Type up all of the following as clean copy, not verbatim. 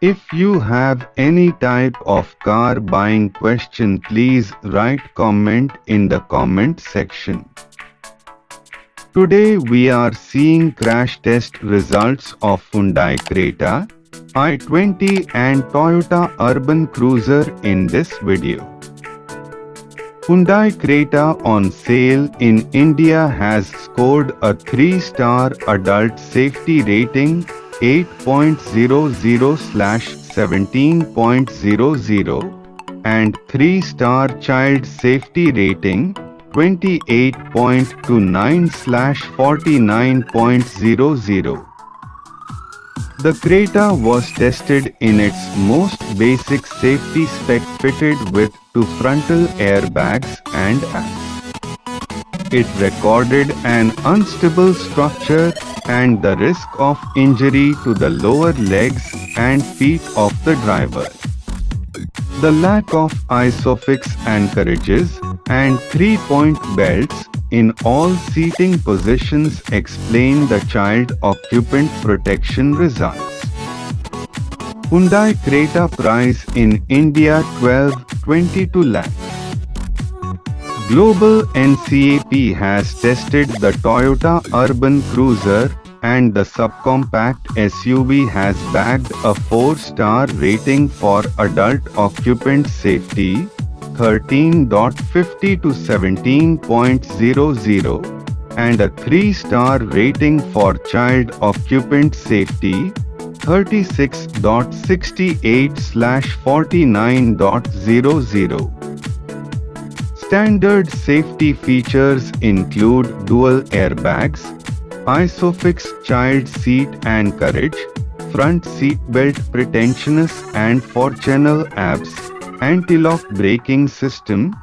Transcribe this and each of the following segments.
If you have any type of car buying question, please write comment in the comment section. Today we are seeing crash test results of Hyundai Creta, I20 and Toyota Urban Cruiser in this video. Hyundai Creta on sale in India has scored a 3-star adult safety rating 8.00/17.00 and 3-star child safety rating 28.29/49.00. The Creta was tested in its most basic safety spec, fitted with 2 frontal airbags and ABS. It recorded an unstable structure and the risk of injury to the lower legs and feet of the driver. The lack of ISOFIX anchorages and 3-point belts in all seating positions explain the child occupant protection results. Hyundai Creta price in India 12-22 lakh. Global NCAP has tested the Toyota Urban Cruiser and the subcompact SUV has bagged a 4-star rating for adult occupant safety 13.50 to 17.00 and a 3-star rating for child occupant safety 36.68/49.00. Standard safety features include dual airbags, ISOFIX child seat anchorage, front seat belt pretensionous and for channel ABS, anti-lock braking system.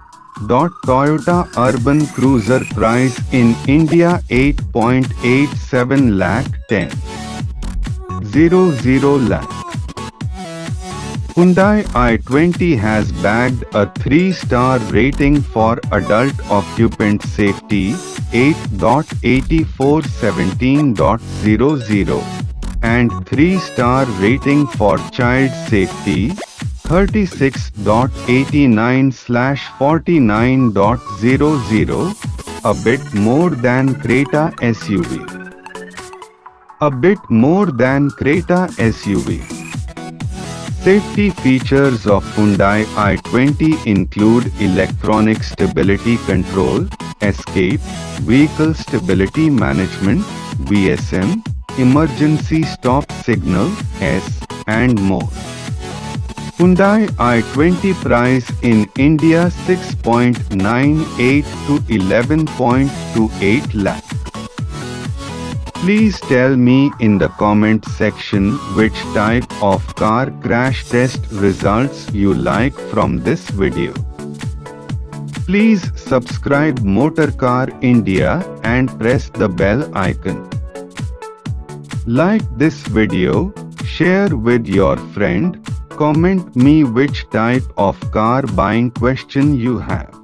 Toyota Urban Cruiser price in India 8.87 lakh 10.00 lakh. Hyundai i20 has bagged a 3-star rating for adult occupant safety 8.84/17.00 and 3-star rating for child safety 36.89/49.00, a bit more than Creta SUV. A bit more than Creta SUV. Safety features of Hyundai i20 include electronic stability control, escape, vehicle stability management, VSM, emergency stop signal, and more. Hyundai i20 price in India 6.98 to 11.28 lakh. Please tell me in the comment section which type of car crash test results you like from this video. Please subscribe Motorcar India and press the bell icon. Like this video, share with your friend, comment me which type of car buying question you have.